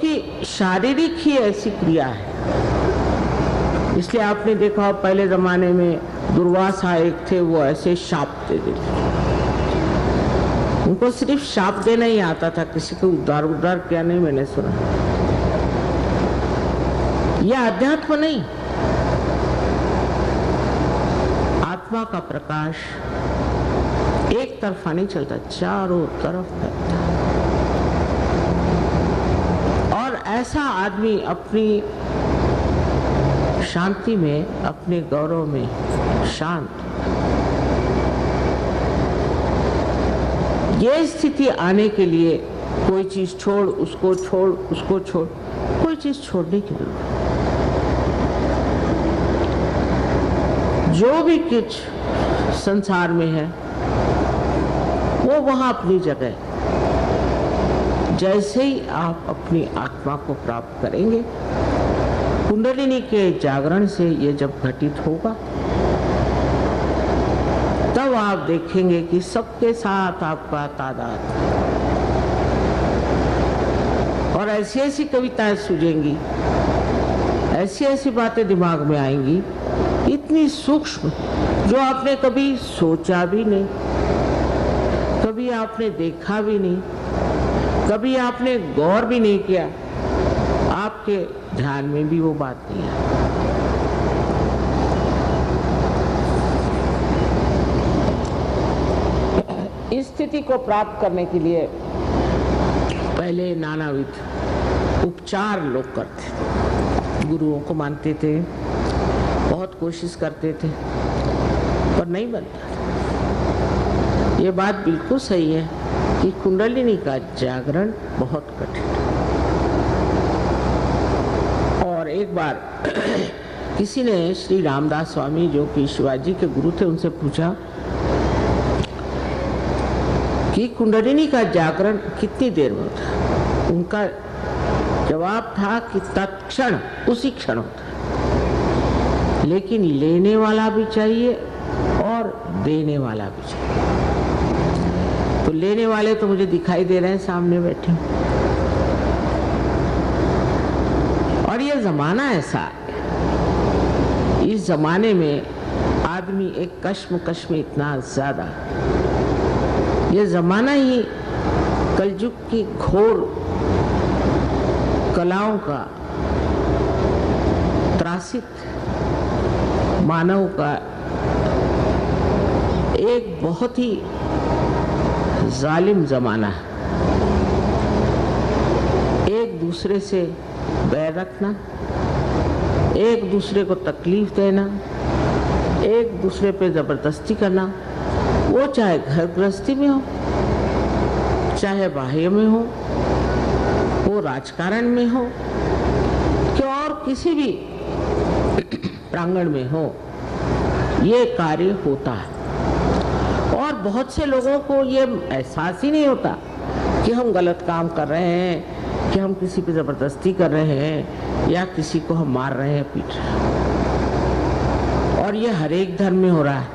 क्योंकि शारीरिक ही ऐसी क्रिया है। इसलिए आपने देखा पहले जमाने में दुर्वासा एक थे, वो ऐसे शाप दे देते, उनको सिर्फ शाप देना ही आता था, किसी को उद्धार किया नहीं मैंने सुना। यह अध्यात्म नहीं, आत्मा का प्रकाश एक तरफा नहीं चलता, चारों तरफ फैलता। और ऐसा आदमी अपनी शांति में, अपने गौरव में शांत। ये स्थिति आने के लिए कोई चीज छोड़, उसको छोड़, उसको छोड़, कोई चीज छोड़ने की जरूरत नहीं। जो भी कुछ संसार में है वो वहां अपनी जगह है। जैसे ही आप अपनी आत्मा को प्राप्त करेंगे, कुंडलिनी के जागरण से ये जब घटित होगा, तब आप देखेंगे कि सबके साथ आपका तादाद, और ऐसी ऐसी कविताएं सूझेंगी, ऐसी ऐसी बातें दिमाग में आएंगी, इतनी सूक्ष्म, जो आपने कभी सोचा भी नहीं, कभी आपने देखा भी नहीं, कभी आपने गौर भी नहीं किया, आपके ध्यान में भी वो बात नहीं है। इस स्थिति को प्राप्त करने के लिए पहले नानाविध उपचार लोग करते थे, गुरुओं को मानते थे, बहुत कोशिश करते थे, पर नहीं बनता था। ये बात बिल्कुल सही है कि कुंडलिनी का जागरण बहुत कठिन है। और एक बार किसी ने श्री रामदास स्वामी, जो कि शिवाजी के गुरु थे, उनसे पूछा कि कुंडलिनी का जागरण कितनी देर में होता है। उनका जवाब था कि तत्क्षण, उसी क्षण होता है, लेकिन लेने वाला भी चाहिए और देने वाला भी चाहिए। तो लेने वाले तो मुझे दिखाई दे रहे हैं, सामने बैठे, और ये जमाना ऐसा है, इस जमाने में आदमी एक कश्मकश में इतना ज्यादा, ये जमाना ही कलयुग की घोर कलाओं का, त्रासित मानव का एक बहुत ही जालिम जमाना है। एक दूसरे से बैर रखना, एक दूसरे को तकलीफ देना, एक दूसरे पे जबरदस्ती करना, वो चाहे घर गृहस्थी में हो, चाहे बाह्य में हो, वो राजकारण में हो, कि और किसी भी प्रांगण में हो, ये कार्य होता है। और बहुत से लोगों को ये एहसास ही नहीं होता कि हम गलत काम कर रहे हैं, कि हम किसी पे जबरदस्ती कर रहे हैं, या किसी को हम मार रहे हैं, पीट रहे हैं। और ये हर एक धर्म में हो रहा है।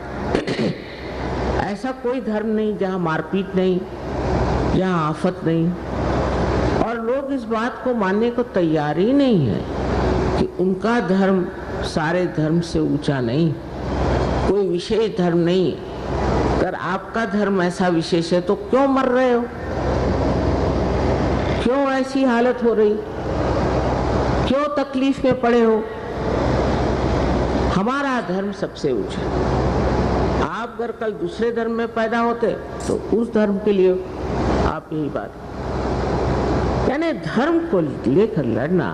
ऐसा कोई धर्म नहीं जहाँ मारपीट नहीं, जहाँ आफत नहीं। और लोग इस बात को मानने को तैयार ही नहीं है कि उनका धर्म सारे धर्म से ऊंचा नहीं, कोई विशेष धर्म नहीं। अगर आपका धर्म ऐसा विशेष है तो क्यों मर रहे हो, क्यों ऐसी हालत हो रही, क्यों तकलीफ में पड़े हो? हमारा धर्म सबसे ऊंचा। आप अगर कल दूसरे धर्म में पैदा होते तो उस धर्म के लिए आप यही बात, यानी धर्म को लेकर लड़ना,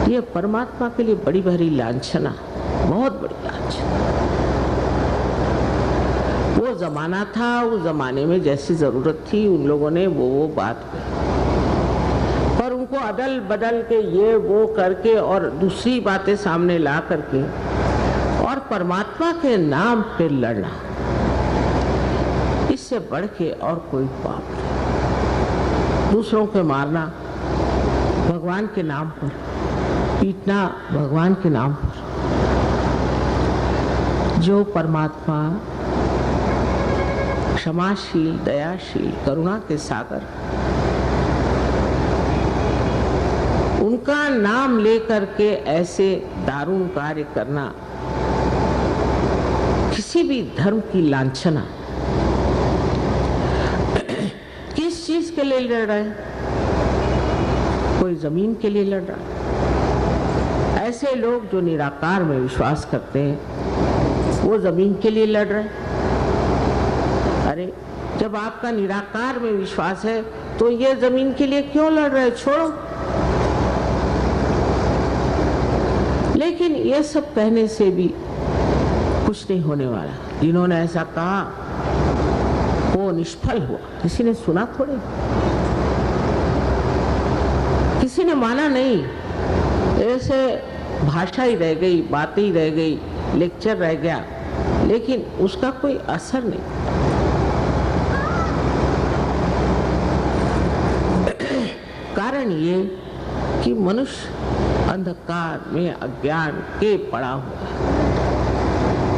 ये परमात्मा के लिए बड़ी भारी लांछना, बहुत बड़ी लांछना। वो जमाना था, उस जमाने में जैसी जरूरत थी उन लोगों ने वो बात कही, पर उनको अदल बदल के ये वो करके और दूसरी बातें सामने ला करके और परमात्मा के नाम पे लड़ना, इससे बढ़ के और कोई पाप नहीं। दूसरों को मारना भगवान के नाम पर, पीटना भगवान के नाम पर। जो परमात्मा क्षमाशील, दयाशील, करुणा के सागर, उनका नाम लेकर के ऐसे दारुण कार्य करना किसी भी धर्म की लांछना। किस चीज के लिए लड़ रहा है? कोई जमीन के लिए लड़ रहा है। ऐसे लोग जो निराकार में विश्वास करते हैं वो जमीन के लिए लड़ रहे हैं। अरे जब आपका निराकार में विश्वास है तो ये जमीन के लिए क्यों लड़ रहे? छोड़ो। लेकिन ये सब कहने से भी कुछ नहीं होने वाला। जिन्होंने ऐसा कहा वो निष्फल हुआ। किसी ने सुना थोड़े, किसी ने माना नहीं। ऐसे भाषा ही रह गई, बातें ही रह गई, लेक्चर रह गया, लेकिन उसका कोई असर नहीं। कारण ये कि मनुष्य अंधकार में अज्ञान के पड़ा हुआ है।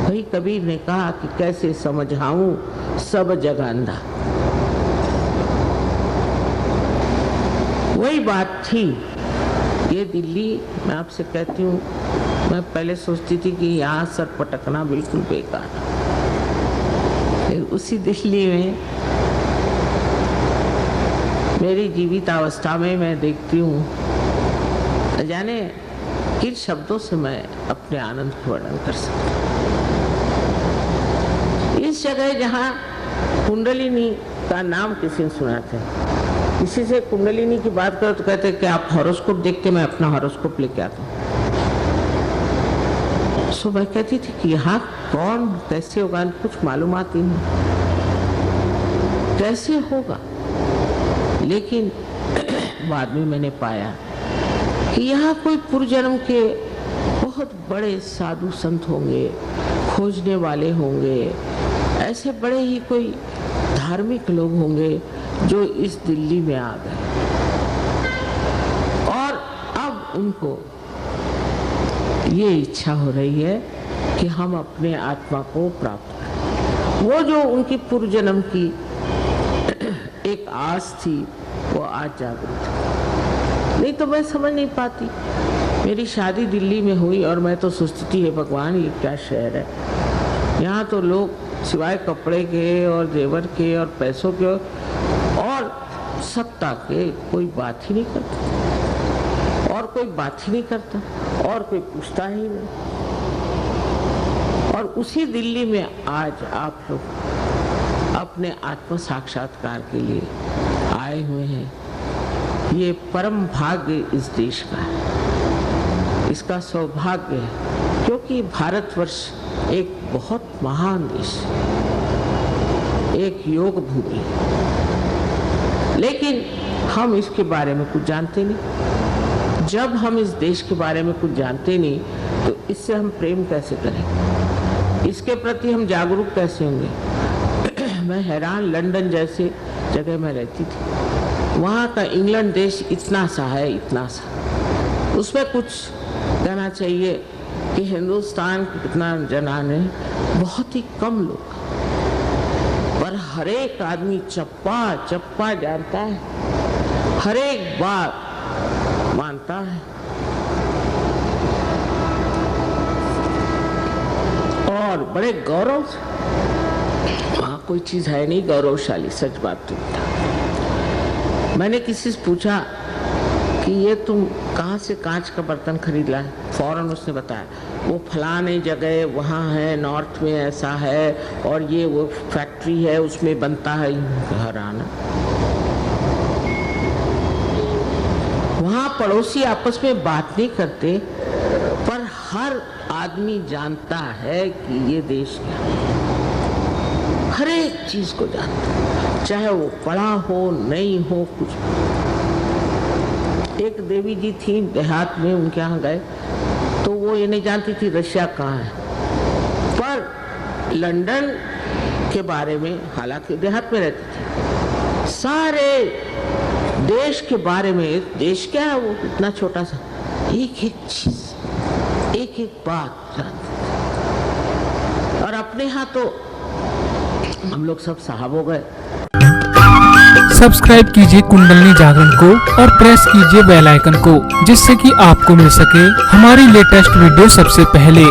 वही कबीर ने कहा कि कैसे समझाऊं सब जग अंधा। वही बात थी। ये दिल्ली, मैं आपसे कहती हूँ, मैं पहले सोचती थी कि यहाँ सर पटकना बिल्कुल बेकार। फिर उसी दिल्ली में मेरी जीवितावस्था में मैं देखती हूँ, जाने किन शब्दों से मैं अपने आनंद को वर्णन कर सकती हूँ। इस जगह जहाँ कुंडलिनी का नाम किसी ने सुना था, किसी से कुंडलिनी की बात करो तो कहते कि आप हॉरोस्कोप देखते, मैं अपना हॉरोस्कोप लेके आता हूँ। सो मैं कहती थी कि यहाँ कौन कैसे होगा, कुछ मालूमात ही नहीं कैसे होगा। लेकिन बाद में मैंने पाया कि यहाँ कोई पूर्वजन्म के बहुत बड़े साधु संत होंगे, खोजने वाले होंगे, ऐसे बड़े ही कोई धार्मिक लोग होंगे जो इस दिल्ली में आ गए और अब उनको ये इच्छा हो रही है कि हम अपने आत्मा को प्राप्त करें। वो जो उनकी पूर्वजन्म की एक आस थी वो आज जागृत है। नहीं तो मैं समझ नहीं पाती। मेरी शादी दिल्ली में हुई और मैं तो सोचती थी हे भगवान ये क्या शहर है। यहाँ तो लोग सिवाय कपड़े के और जेवर के और पैसों के और सत्ता के कोई बात ही नहीं करता, और कोई बात ही नहीं करता, और कोई पूछता ही नहीं। और उसी दिल्ली में आज आप लोग अपने आत्म साक्षात्कार के लिए आए हुए हैं। ये परम भाग्य इस देश का है, इसका सौभाग्य है, क्योंकि भारतवर्ष एक बहुत महान देश है, एक योग भूमि। लेकिन हम इसके बारे में कुछ जानते नहीं। जब हम इस देश के बारे में कुछ जानते नहीं तो इससे हम प्रेम कैसे करें, इसके प्रति हम जागरूक कैसे होंगे। मैं हैरान, लंदन जैसे जगह में रहती थी, वहाँ का इंग्लैंड देश इतना सा है, इतना सा। उसमें कुछ कहना चाहिए कि हिंदुस्तान के कितना जनान है, बहुत ही कम लोग, पर हर एक आदमी चप्पा चप्पा जानता है, हर एक बात मानता है। और बड़े गौरव से, वहाँ कोई चीज है नहीं गौरवशाली, सच बात तो था। मैंने किसी से पूछा कि ये तुम कहाँ से कांच का बर्तन खरीद ला है? फौरन उसने बताया वो फलाने जगह वहाँ है, नॉर्थ में ऐसा है, और ये वो फैक्ट्री है उसमें बनता है। हैरान, वहाँ पड़ोसी आपस में बात नहीं करते, पर हर आदमी जानता है कि ये देश क्या है। हर एक चीज को जानता है, चाहे वो पढ़ा हो नहीं हो कुछ। एक देवी जी थी देहात में, उनके यहाँ गए तो वो ये नहीं जानती थी रशिया कहाँ है, पर लंदन के बारे में, हालांकि देहात में रहती थी, सारे देश के बारे में, देश क्या है वो इतना छोटा सा, एक एक चीज, एक एक बात जानते थे। और अपने यहाँ तो हम लोग सब साहब हो गए। सब्सक्राइब कीजिए कुंडलिनी जागरण को और प्रेस कीजिए बेल आइकन को, जिससे कि आपको मिल सके हमारी लेटेस्ट वीडियो सबसे पहले।